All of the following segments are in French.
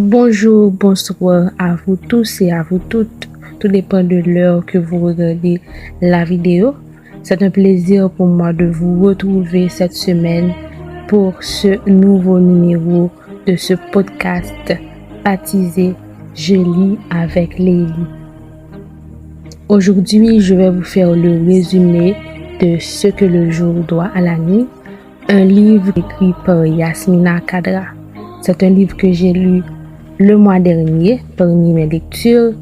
Bonjour, bonsoir à vous tous et à vous toutes. Tout dépend de l'heure que vous regardez la vidéo. C'est un plaisir pour moi de vous retrouver cette semaine pour ce nouveau numéro de ce podcast baptisé Je lis avec Lélie. Aujourd'hui, je vais vous faire le résumé de Ce que le jour doit à la nuit, un livre écrit par Yasmina Khadra. C'est un livre que j'ai lu le mois dernier parmi mes lectures.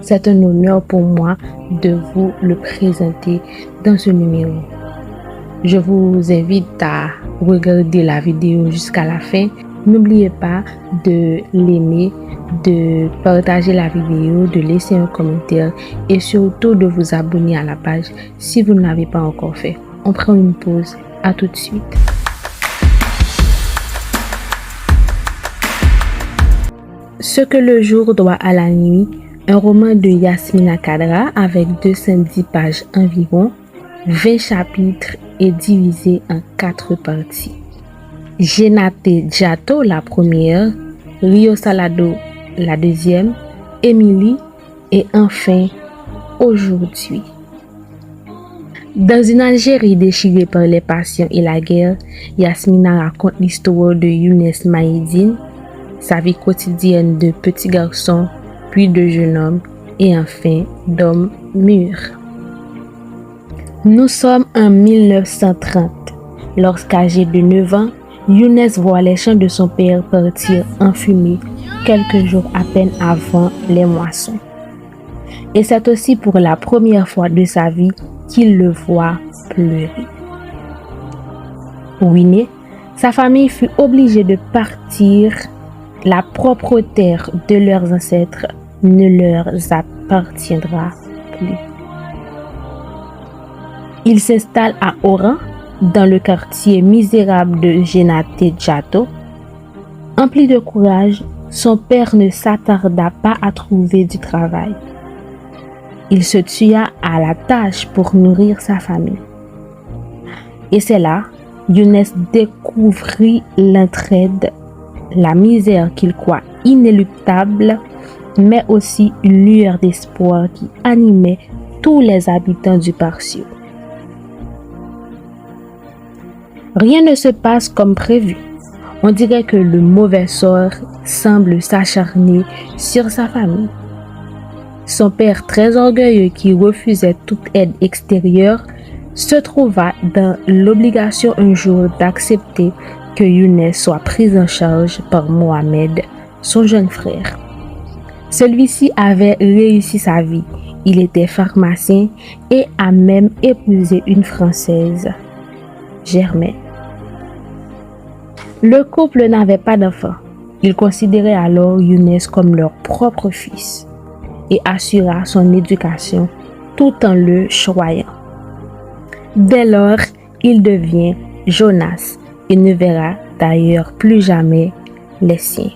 C'est un honneur pour moi de vous le présenter dans ce numéro. Je vous invite à regarder la vidéo jusqu'à la fin. N'oubliez pas de l'aimer, de partager la vidéo, de laisser un commentaire et surtout de vous abonner à la page si vous ne l'avez pas encore fait. On prend une pause. À tout de suite. Ce que le jour doit à la nuit, un roman de Yasmina Khadra avec 210 pages environ, 20 chapitres et divisé en 4 parties. Jenate Djato la première, Rio Salado la deuxième, Emily et enfin aujourd'hui. Dans une Algérie déchirée par les passions et la guerre, Yasmina raconte l'histoire de Younes Maïdine, sa vie quotidienne de petit garçon, puis de jeune homme et enfin d'homme mûr. Nous sommes en 1930, lorsqu'âgé de 9 ans, Younes voit les champs de son père partir en fumée quelques jours à peine avant les moissons. Et c'est aussi pour la première fois de sa vie qu'il le voit pleurer. Ruiné, sa famille fut obligée de partir. La propre terre de leurs ancêtres ne leur appartiendra plus. Ils s'installent à Oran, dans le quartier misérable de Jenate Djato. Empli de courage, son père ne s'attarda pas à trouver du travail. Il se tua à la tâche pour nourrir sa famille. Et c'est là, Younes découvrit l'entraide, la misère qu'il croit inéluctable, mais aussi une lueur d'espoir qui animait tous les habitants du Partio. Rien ne se passe comme prévu. On dirait que le mauvais sort semble s'acharner sur sa famille. Son père, très orgueilleux qui refusait toute aide extérieure, se trouva dans l'obligation un jour d'accepter que Younes soit pris en charge par Mohamed, son jeune frère. Celui-ci avait réussi sa vie. Il était pharmacien et a même épousé une Française, Germaine. Le couple n'avait pas d'enfant. Ils considéraient alors Younes comme leur propre fils et assura son éducation tout en le choyant. Dès lors, il devient Jonas et ne verra d'ailleurs plus jamais les siens.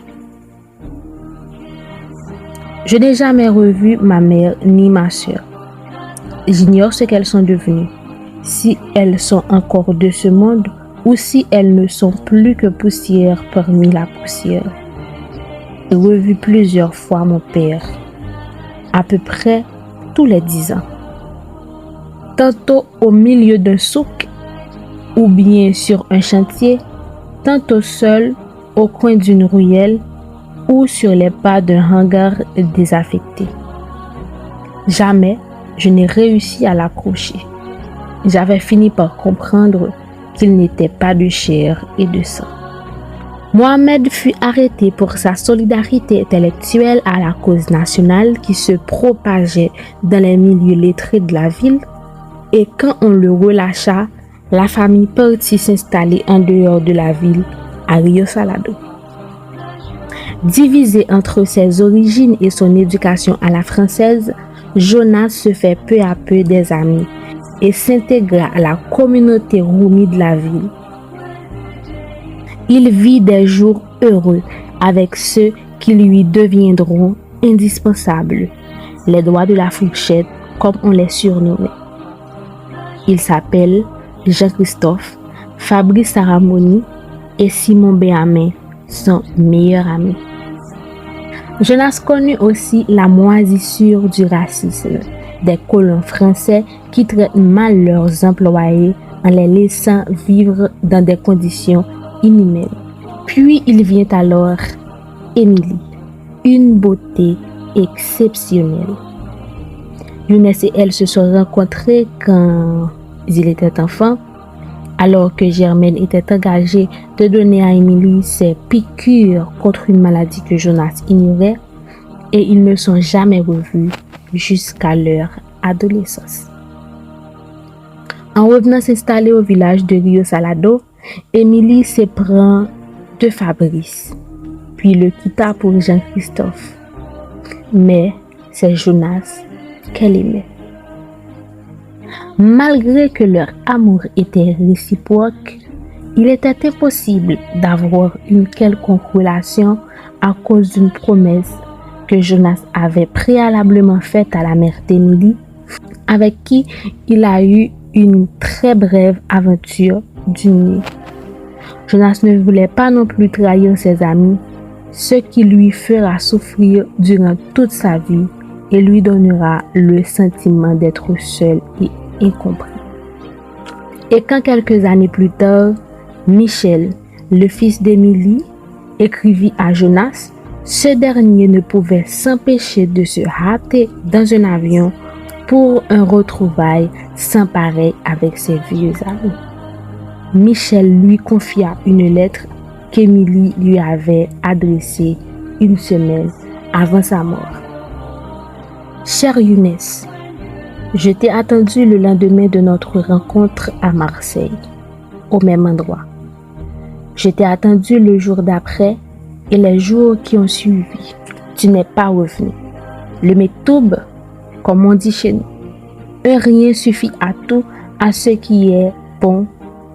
Je n'ai jamais revu ma mère ni ma sœur. J'ignore ce qu'elles sont devenues, si elles sont encore de ce monde ou si elles ne sont plus que poussière parmi la poussière. J'ai revu plusieurs fois mon père, à peu près tous les 10 ans. Tantôt au milieu d'un souk, ou bien sur un chantier, tantôt seul au coin d'une ruelle ou sur les pas d'un hangar désaffecté. Jamais je n'ai réussi à l'accrocher. J'avais fini par comprendre qu'il n'était pas de chair et de sang. Mohamed fut arrêté pour sa solidarité intellectuelle à la cause nationale qui se propageait dans les milieux lettrés de la ville, et quand on le relâcha, la famille partit s'installer en dehors de la ville, à Rio Salado. Divisé entre ses origines et son éducation à la française, Jonas se fait peu à peu des amis et s'intégra à la communauté roumie de la ville. Il vit des jours heureux avec ceux qui lui deviendront indispensables, les doigts de la fourchette comme on les surnommait. Ils s'appellent Jean-Christophe, Fabrice Saramoni et Simon Béhamin, son meilleur ami. Jonas connut aussi la moisissure du racisme, des colons français qui traitent mal leurs employés en les laissant vivre dans des conditions inhumaines. Puis il vient alors Émilie, une beauté exceptionnelle. Younes et elle se sont rencontrés quand ils étaient enfants, alors que Germaine était engagée de donner à Émilie ses piqûres contre une maladie que Jonas ignorait, et ils ne sont jamais revus jusqu'à leur adolescence. En revenant s'installer au village de Rio Salado, Émilie s'éprend de Fabrice, puis le quitta pour Jean-Christophe. Mais c'est Jonas qu'elle aimait. Malgré que leur amour était réciproque, il était impossible d'avoir une quelconque relation à cause d'une promesse que Jonas avait préalablement faite à la mère d'Émilie, avec qui il a eu une très brève aventure d'une nuit. Jonas ne voulait pas non plus trahir ses amis, ce qui lui fera souffrir durant toute sa vie et lui donnera le sentiment d'être seul et incompris. Et quand quelques années plus tard, Michel, le fils d'Émilie, écrivit à Jonas, ce dernier ne pouvait s'empêcher de se hâter dans un avion pour un retrouvaille sans pareil avec ses vieux amis. Michel lui confia une lettre qu'Émilie lui avait adressée une semaine avant sa mort. Cher Younes, je t'ai attendu le lendemain de notre rencontre à Marseille, au même endroit. Je t'ai attendu le jour d'après et les jours qui ont suivi. Tu n'es pas revenu. Le métoube, comme on dit chez nous, un rien suffit à tout, à ce qui est bon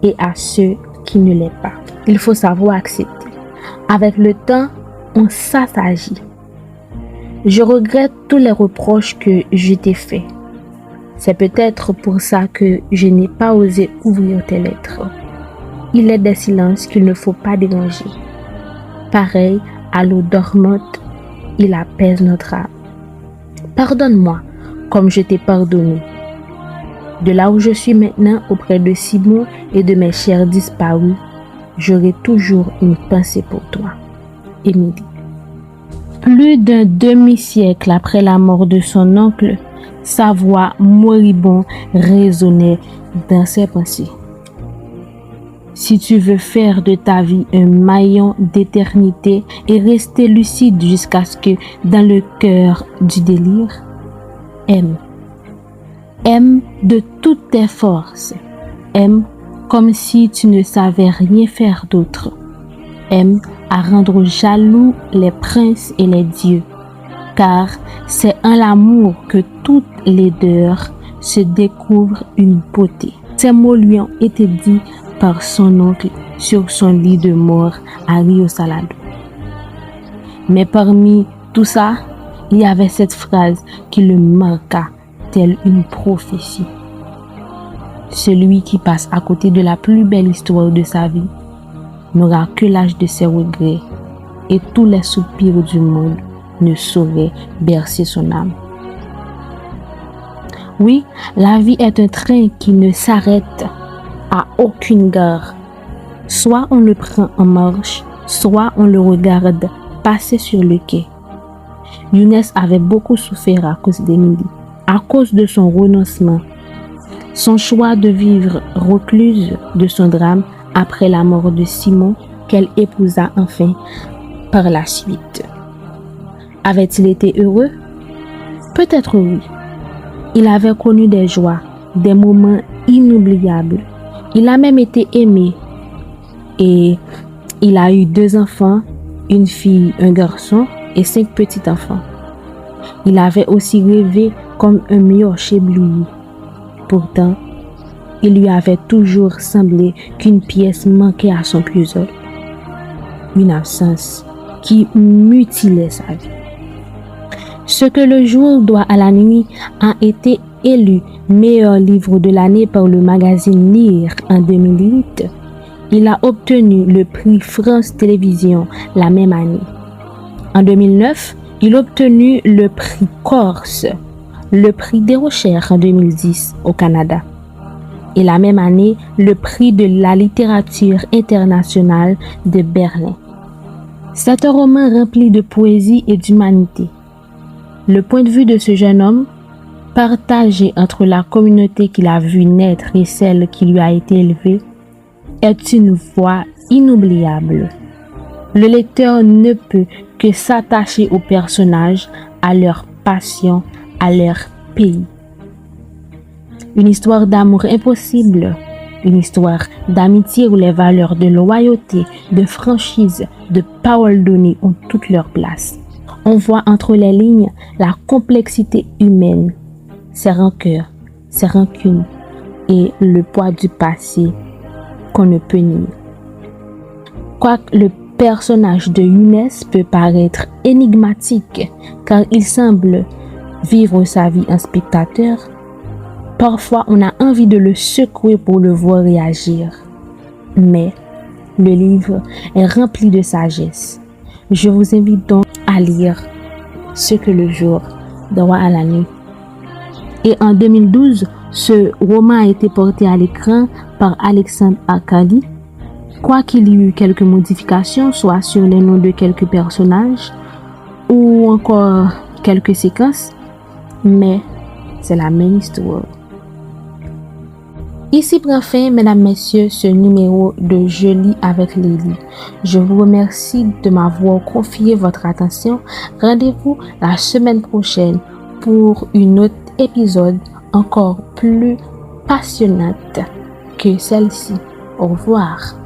et à ce qui ne l'est pas. Il faut savoir accepter. Avec le temps, on s'assagit. Je regrette tous les reproches que je t'ai faits. C'est peut-être pour ça que je n'ai pas osé ouvrir tes lettres. Il est des silences qu'il ne faut pas déranger. Pareil à l'eau dormante, il apaise notre âme. Pardonne-moi comme je t'ai pardonné. De là où je suis maintenant auprès de Simon et de mes chers disparus, j'aurai toujours une pensée pour toi. Émilie. Plus d'un demi-siècle après la mort de son oncle, sa voix moribonde résonnait dans ses pensées. Si tu veux faire de ta vie un maillon d'éternité et rester lucide jusqu'à ce que dans le cœur du délire, aime. Aime de toutes tes forces. Aime comme si tu ne savais rien faire d'autre. Aime à rendre jaloux les princes et les dieux, car c'est en l'amour que toute laideur se découvre une beauté. Ces mots lui ont été dits par son oncle sur son lit de mort à Rio Salado. Mais parmi tout ça, il y avait cette phrase qui le marqua telle une prophétie. Celui qui passe à côté de la plus belle histoire de sa vie n'aura que l'âge de ses regrets, et tous les soupirs du monde ne sauraient bercer son âme. Oui, la vie est un train qui ne s'arrête à aucune gare. Soit on le prend en marche, soit on le regarde passer sur le quai. Younes avait beaucoup souffert à cause d'Émilie, à cause de son renoncement, son choix de vivre recluse de son drame après la mort de Simon qu'elle épousa enfin par la suite. Avait-il été heureux? Peut-être oui. Il avait connu des joies, des moments inoubliables. Il a même été aimé et il a eu 2 enfants, une fille, un garçon et 5 petits-enfants. Il avait aussi rêvé comme un mioche ébloui. Pourtant, il lui avait toujours semblé qu'une pièce manquait à son puzzle. Une absence qui mutilait sa vie. Ce que le jour doit à la nuit a été élu meilleur livre de l'année par le magazine Lire en 2008. Il a obtenu le prix France Télévisions la même année. En 2009, Il a obtenu le prix Corse, le prix des recherches en 2010 au Canada. Et la même année, le prix de la littérature internationale de Berlin. C'est un roman rempli de poésie et d'humanité. Le point de vue de ce jeune homme, partagé entre la communauté qu'il a vu naître et celle qui lui a été élevée, est une voix inoubliable. Le lecteur ne peut que s'attacher aux personnages, à leur passion, à leur pays. Une histoire d'amour impossible, une histoire d'amitié où les valeurs de loyauté, de franchise, de parole donnée ont toute leur place. On voit entre les lignes la complexité humaine, ses rancœurs, ses rancunes et le poids du passé qu'on ne peut nier. Quoique le personnage de Younes peut paraître énigmatique car il semble vivre sa vie en spectateur, parfois on a envie de le secouer pour le voir réagir. Mais le livre est rempli de sagesse. Je vous invite donc à lire Ce que le jour doit à la nuit. Et en 2012, ce roman a été porté à l'écran par Alexandre Akali. Quoiqu'il y ait eu quelques modifications, soit sur les noms de quelques personnages ou encore quelques séquences, mais c'est la même histoire. Ici prend fin, mesdames, messieurs, ce numéro de Je lis avec Lily. Je vous remercie de m'avoir confié votre attention. Rendez-vous la semaine prochaine pour une autre épisode encore plus passionnante que celle-ci. Au revoir.